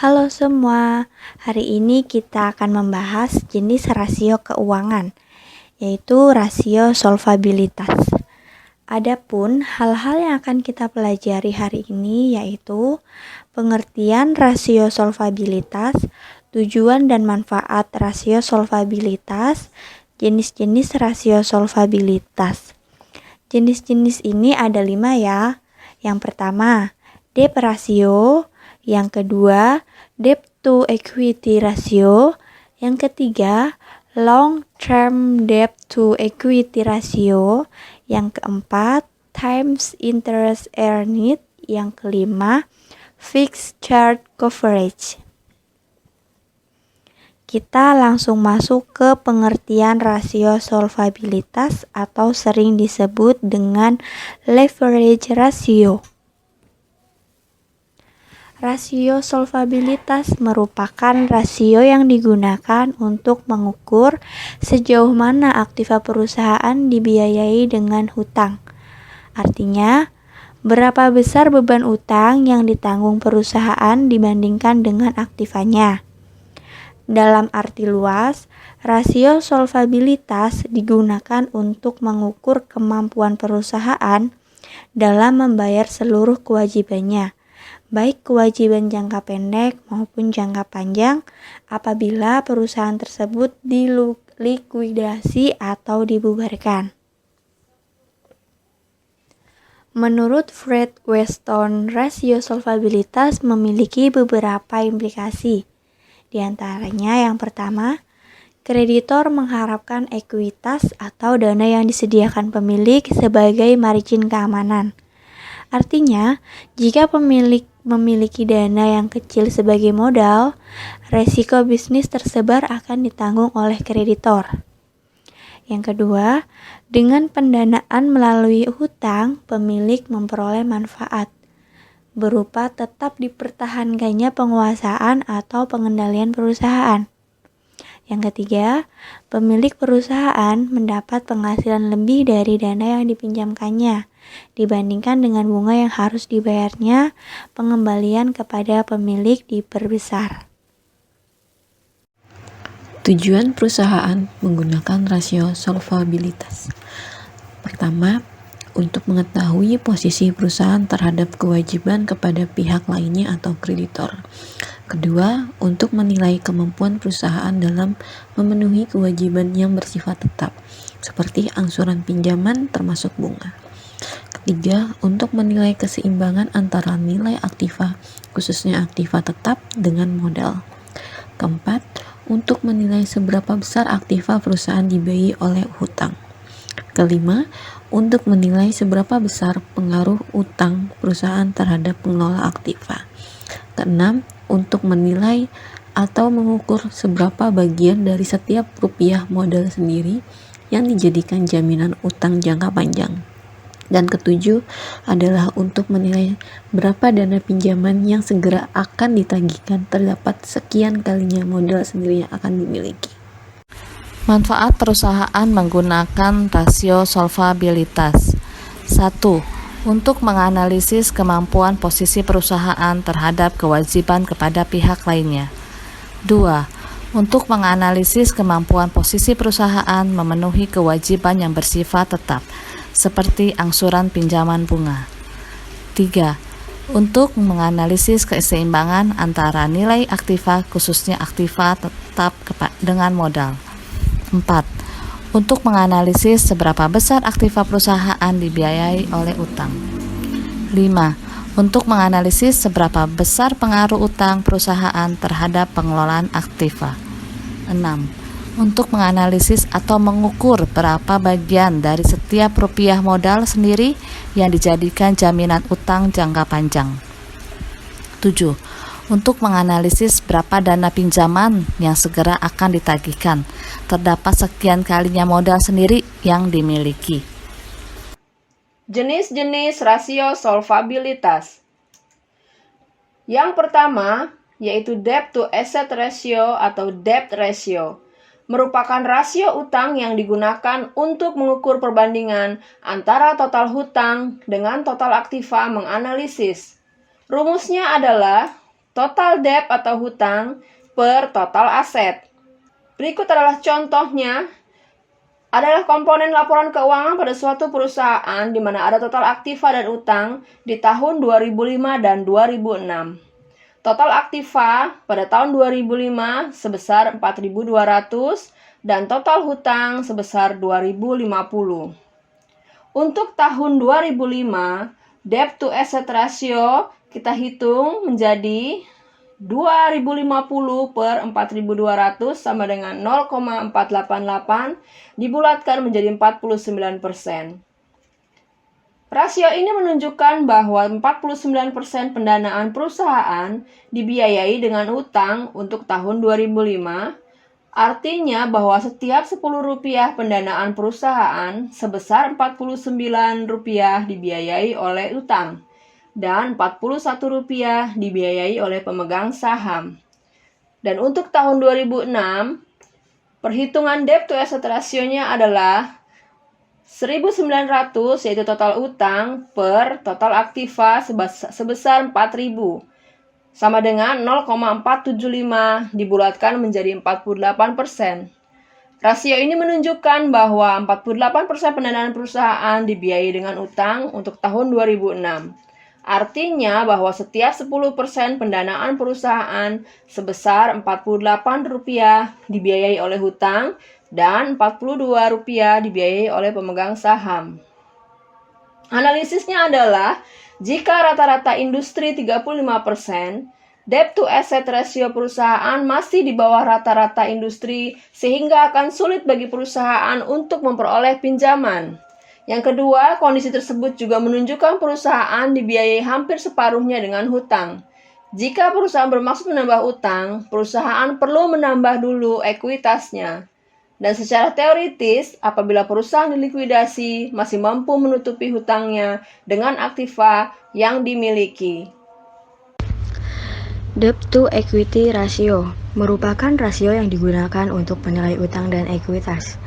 Halo semua, hari ini kita akan membahas jenis rasio keuangan, yaitu rasio solvabilitas. Adapun hal-hal yang akan kita pelajari hari ini yaitu pengertian rasio solvabilitas, tujuan dan manfaat rasio solvabilitas, jenis-jenis rasio solvabilitas. Jenis-jenis ini ada 5 ya. Yang pertama, debt ratio. Yang kedua, debt to equity ratio. Yang ketiga, long term debt to equity ratio. Yang keempat, times interest earned. Yang kelima, fixed charge coverage. Kita langsung masuk ke pengertian rasio solvabilitas atau sering disebut dengan leverage ratio. Rasio solvabilitas merupakan rasio yang digunakan untuk mengukur sejauh mana aktiva perusahaan dibiayai dengan hutang. Artinya, berapa besar beban utang yang ditanggung perusahaan dibandingkan dengan aktivanya. Dalam arti luas, rasio solvabilitas digunakan untuk mengukur kemampuan perusahaan dalam membayar seluruh kewajibannya, baik kewajiban jangka pendek maupun jangka panjang apabila perusahaan tersebut dilikuidasi atau dibubarkan. Menurut Fred Weston, rasio solvabilitas memiliki beberapa implikasi. Di antaranya yang pertama, kreditor mengharapkan ekuitas atau dana yang disediakan pemilik sebagai margin keamanan. Artinya, jika pemilik memiliki dana yang kecil sebagai modal, resiko bisnis tersebar akan ditanggung oleh kreditor. Yang kedua, dengan pendanaan melalui hutang, pemilik memperoleh manfaat berupa tetap dipertahankannya penguasaan atau pengendalian perusahaan. Yang ketiga, pemilik perusahaan mendapat penghasilan lebih dari dana yang dipinjamkannya dibandingkan dengan bunga yang harus dibayarnya. Pengembalian kepada pemilik diperbesar. Tujuan perusahaan menggunakan rasio solvabilitas. Pertama, untuk mengetahui posisi perusahaan terhadap kewajiban kepada pihak lainnya atau kreditor. Kedua, untuk menilai kemampuan perusahaan dalam memenuhi kewajiban yang bersifat tetap, seperti angsuran pinjaman termasuk bunga. Ketiga, untuk menilai keseimbangan antara nilai aktiva, khususnya aktiva tetap, dengan modal. Keempat, untuk menilai seberapa besar aktiva perusahaan dibiayai oleh hutang. Kelima, untuk menilai seberapa besar pengaruh utang perusahaan terhadap pengelola aktiva. Keenam, untuk menilai atau mengukur seberapa bagian dari setiap rupiah modal sendiri yang dijadikan jaminan utang jangka panjang. Dan ketujuh adalah untuk menilai berapa dana pinjaman yang segera akan ditagihkan terdapat sekian kalinya modal sendiri yang akan dimiliki. Manfaat perusahaan menggunakan rasio solvabilitas. 1. Untuk menganalisis kemampuan posisi perusahaan terhadap kewajiban kepada pihak lainnya. 2. Untuk menganalisis kemampuan posisi perusahaan memenuhi kewajiban yang bersifat tetap, seperti angsuran pinjaman bunga. 3. Untuk menganalisis keseimbangan antara nilai aktiva, khususnya aktiva tetap dengan modal. 4. Untuk menganalisis seberapa besar aktiva perusahaan dibiayai oleh utang. 5. Untuk menganalisis seberapa besar pengaruh utang perusahaan terhadap pengelolaan aktiva. 6. Untuk menganalisis atau mengukur berapa bagian dari setiap rupiah modal sendiri yang dijadikan jaminan utang jangka panjang. 7. Untuk menganalisis berapa dana pinjaman yang segera akan ditagihkan, terdapat sekian kalinya modal sendiri yang dimiliki. Jenis-jenis rasio solvabilitas. Yang pertama, yaitu debt to asset ratio atau debt ratio. Merupakan rasio utang yang digunakan untuk mengukur perbandingan antara total hutang dengan total aktiva menganalisis. Rumusnya adalah total debt atau hutang per total aset. Berikut adalah contohnya, adalah komponen laporan keuangan pada suatu perusahaan di mana ada total aktiva dan utang di tahun 2005 dan 2006. Total aktiva pada tahun 2005 sebesar 4.200 dan total hutang sebesar 2.050. Untuk tahun 2005, debt to asset ratio kita hitung menjadi 2050 per 4.200 sama dengan 0,488 dibulatkan menjadi 49%. Rasio ini menunjukkan bahwa 49% pendanaan perusahaan dibiayai dengan utang untuk tahun 2005, artinya bahwa setiap Rp10 pendanaan perusahaan sebesar Rp49 dibiayai oleh utang dan Rp41 dibiayai oleh pemegang saham. Dan untuk tahun 2006, perhitungan debt to asset ratio-nya adalah 1.900, yaitu total utang per total aktiva sebesar 4.000, sama dengan 0,475 dibulatkan menjadi 48%. Rasio ini menunjukkan bahwa 48% pendanaan perusahaan dibiayai dengan utang untuk tahun 2006. Artinya bahwa setiap 10% pendanaan perusahaan sebesar Rp48 dibiayai oleh hutang dan Rp42 dibiayai oleh pemegang saham. Analisisnya adalah jika rata-rata industri 35%, debt to asset ratio perusahaan masih di bawah rata-rata industri sehingga akan sulit bagi perusahaan untuk memperoleh pinjaman. Yang kedua, kondisi tersebut juga menunjukkan perusahaan dibiayai hampir separuhnya dengan hutang. Jika perusahaan bermaksud menambah utang, perusahaan perlu menambah dulu ekuitasnya. Dan secara teoritis, apabila perusahaan dilikuidasi, masih mampu menutupi hutangnya dengan aktiva yang dimiliki. Debt to equity ratio merupakan rasio yang digunakan untuk menilai utang dan ekuitas.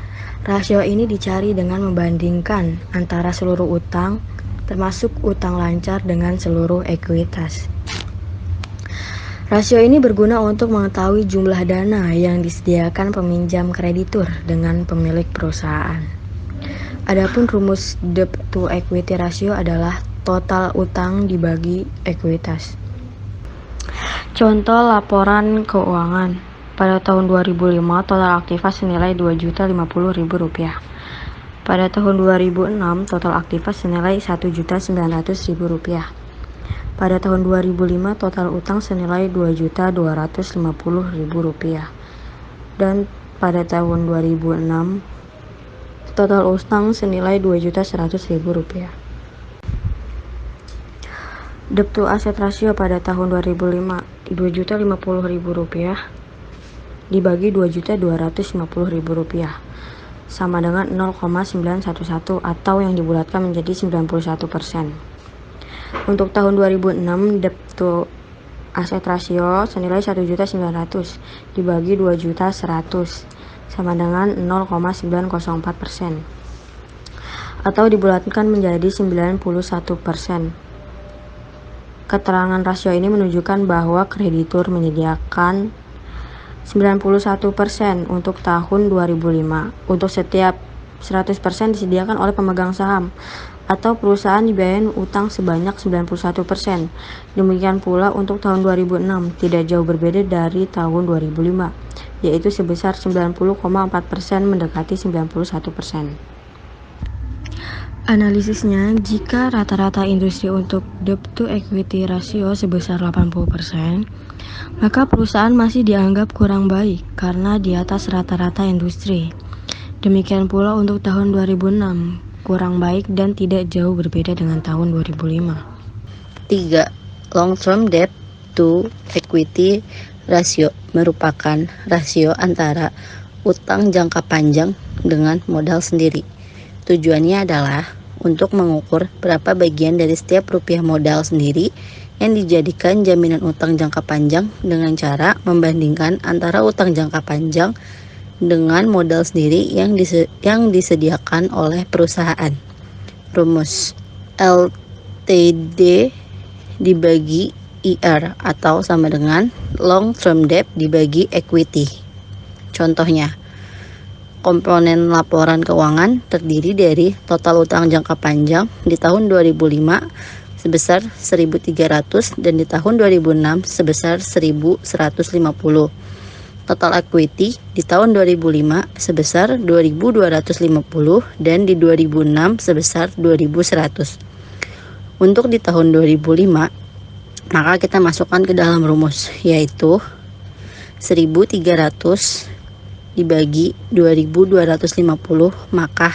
Rasio ini dicari dengan membandingkan antara seluruh utang, termasuk utang lancar dengan seluruh ekuitas. Rasio ini berguna untuk mengetahui jumlah dana yang disediakan peminjam kreditur dengan pemilik perusahaan. Adapun rumus debt to equity ratio adalah total utang dibagi ekuitas. Contoh laporan keuangan. Pada tahun 2005, total aktiva senilai Rp2.050.000. Pada tahun 2006, total aktiva senilai Rp1.900.000. Pada tahun 2005, total utang senilai Rp2.250.000. Dan pada tahun 2006, total utang senilai Rp2.100.000. Debt to asset ratio pada tahun 2005, Rp2.050.000 dibagi Rp2.250.000 sama dengan 0,911 atau yang dibulatkan menjadi 91%. Untuk tahun 2006, debt to asset ratio senilai 1.900.000 dibagi 2.100.000 sama dengan 0,904% atau dibulatkan menjadi 91%. Keterangan rasio ini menunjukkan bahwa kreditur menyediakan 91% untuk tahun 2005. Untuk setiap 100% disediakan oleh pemegang saham atau perusahaan dibiayai utang sebanyak 91%. Demikian pula untuk tahun 2006, tidak jauh berbeda dari tahun 2005, yaitu sebesar 90,4% mendekati 91%. Analisisnya, jika rata-rata industri untuk debt to equity ratio sebesar 80%, maka perusahaan masih dianggap kurang baik karena di atas rata-rata industri. Demikian pula untuk tahun 2006, kurang baik dan tidak jauh berbeda dengan tahun 2005. 3. Long-term debt to equity ratio merupakan rasio antara utang jangka panjang dengan modal sendiri. Tujuannya adalah untuk mengukur berapa bagian dari setiap rupiah modal sendiri yang dijadikan jaminan utang jangka panjang dengan cara membandingkan antara utang jangka panjang dengan modal sendiri yang disediakan oleh perusahaan. Rumus LTD dibagi LTER atau sama dengan long term debt dibagi equity. Contohnya, komponen laporan keuangan terdiri dari total utang jangka panjang di tahun 2005 sebesar 1.300 dan di tahun 2006 sebesar 1.150. Total equity di tahun 2005 sebesar 2.250 dan di 2006 sebesar 2.100. Untuk di tahun 2005, maka kita masukkan ke dalam rumus, yaitu 1.300 dibagi 2.250, maka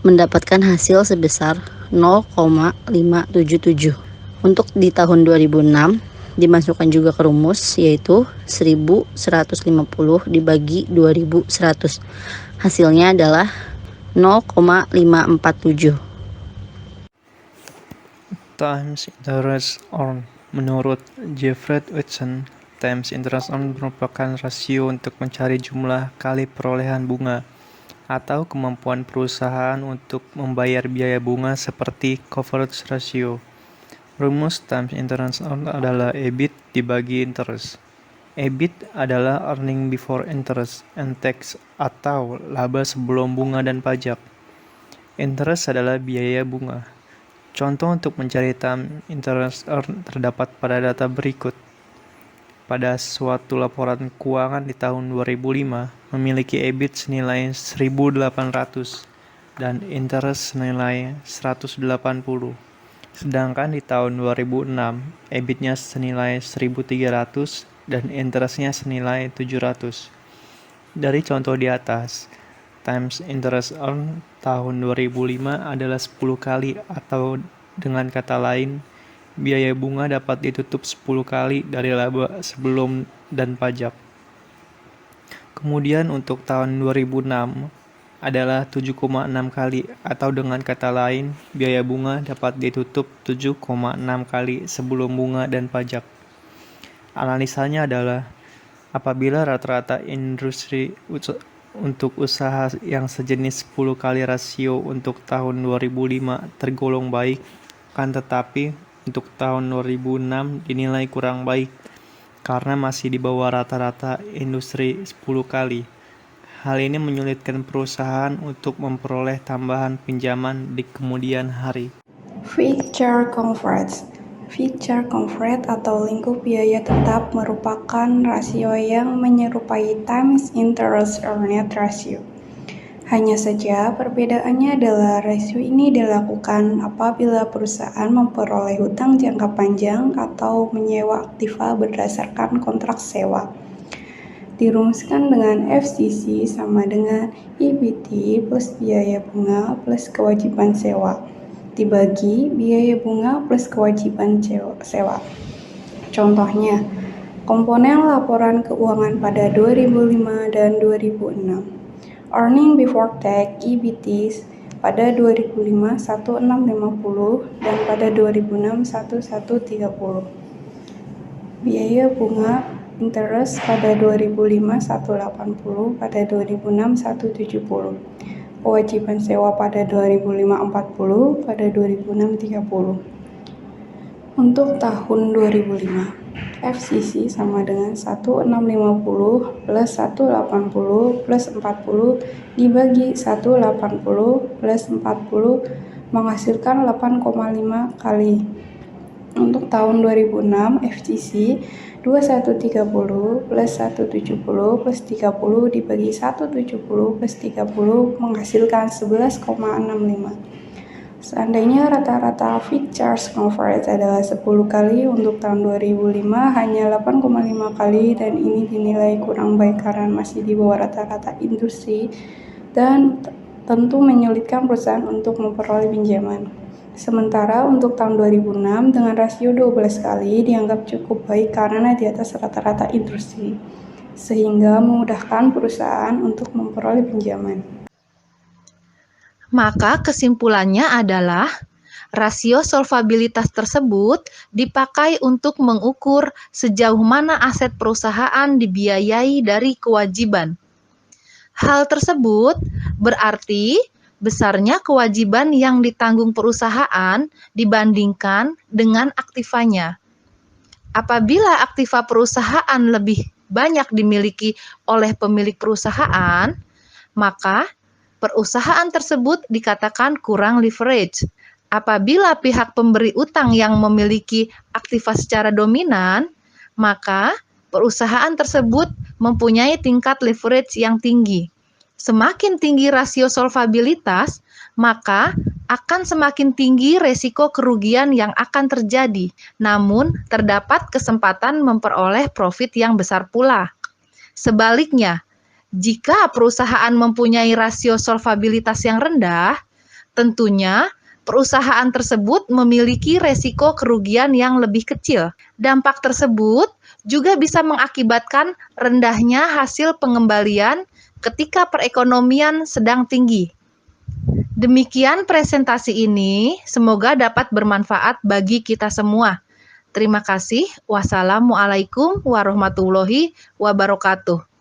mendapatkan hasil sebesar 0,577. Untuk di tahun 2006 dimasukkan juga ke rumus, yaitu 1.150 dibagi 2.100. Hasilnya adalah 0,547. Times interest earned. Menurut Jeffrey Hudson, times interest earned merupakan rasio untuk mencari jumlah kali perolehan bunga atau kemampuan perusahaan untuk membayar biaya bunga seperti coverage ratio. Rumus times interest earned adalah EBIT dibagi interest. EBIT adalah earning before interest and tax atau laba sebelum bunga dan pajak. Interest adalah biaya bunga. Contoh untuk mencari time interest earned terdapat pada data berikut. Pada suatu laporan keuangan di tahun 2005 memiliki EBIT senilai 1.800 dan interest senilai 180. Sedangkan di tahun 2006 EBIT-nya senilai 1.300 dan interest-nya senilai 700. Dari contoh di atas, times interest earned tahun 2005 adalah 10 kali, atau dengan kata lain, biaya bunga dapat ditutup 10 kali dari laba sebelum dan pajak. Kemudian untuk tahun 2006 adalah 7,6 kali, atau dengan kata lain, biaya bunga dapat ditutup 7,6 kali sebelum bunga dan pajak. Analisanya adalah apabila rata-rata industri untuk usaha yang sejenis 10 kali rasio untuk tahun 2005 tergolong baik, kan tetapi untuk tahun 2006 dinilai kurang baik karena masih di bawah rata-rata industri 10 kali. Hal ini menyulitkan perusahaan untuk memperoleh tambahan pinjaman di kemudian hari. Fixed coverage. Fixed coverage atau lingkup biaya tetap merupakan rasio yang menyerupai times interest earned ratio. Hanya saja perbedaannya adalah rasio ini dilakukan apabila perusahaan memperoleh hutang jangka panjang atau menyewa aktiva berdasarkan kontrak sewa. Dirumuskan dengan FCC sama dengan EBT plus biaya bunga plus kewajiban sewa dibagi biaya bunga plus kewajiban sewa. Contohnya, komponen laporan keuangan pada 2005 dan 2006. Earning before tax EBT pada 2005 1650 dan pada 2006 1130. Biaya bunga interest pada 2005 180, pada 2006 170. Kewajiban sewa pada 2005 40, pada 2006 30. Untuk tahun 2005, FCC sama dengan 1650 plus 180 plus 40 dibagi 180 plus 40 menghasilkan 8,5 kali. Untuk tahun 2006, FCC 2130 plus 170 plus 30 dibagi 170 plus 30 menghasilkan 11,65. Seandainya rata-rata fixed charge coverage adalah 10 kali, untuk tahun 2005 hanya 8,5 kali, dan ini dinilai kurang baik karena masih di bawah rata-rata industri dan tentu menyulitkan perusahaan untuk memperoleh pinjaman. Sementara untuk tahun 2006 dengan rasio 12 kali dianggap cukup baik karena di atas rata-rata industri, sehingga memudahkan perusahaan untuk memperoleh pinjaman. Maka kesimpulannya adalah rasio solvabilitas tersebut dipakai untuk mengukur sejauh mana aset perusahaan dibiayai dari kewajiban. Hal tersebut berarti besarnya kewajiban yang ditanggung perusahaan dibandingkan dengan aktivanya. Apabila aktiva perusahaan lebih banyak dimiliki oleh pemilik perusahaan, maka perusahaan tersebut dikatakan kurang leverage. Apabila pihak pemberi utang yang memiliki aktiva secara dominan, maka perusahaan tersebut mempunyai tingkat leverage yang tinggi. Semakin tinggi rasio solvabilitas, maka akan semakin tinggi resiko kerugian yang akan terjadi. Namun, terdapat kesempatan memperoleh profit yang besar pula. Sebaliknya, jika perusahaan mempunyai rasio solvabilitas yang rendah, tentunya perusahaan tersebut memiliki resiko kerugian yang lebih kecil. Dampak tersebut juga bisa mengakibatkan rendahnya hasil pengembalian ketika perekonomian sedang tinggi. Demikian presentasi ini, semoga dapat bermanfaat bagi kita semua. Terima kasih. Wassalamualaikum warahmatullahi wabarakatuh.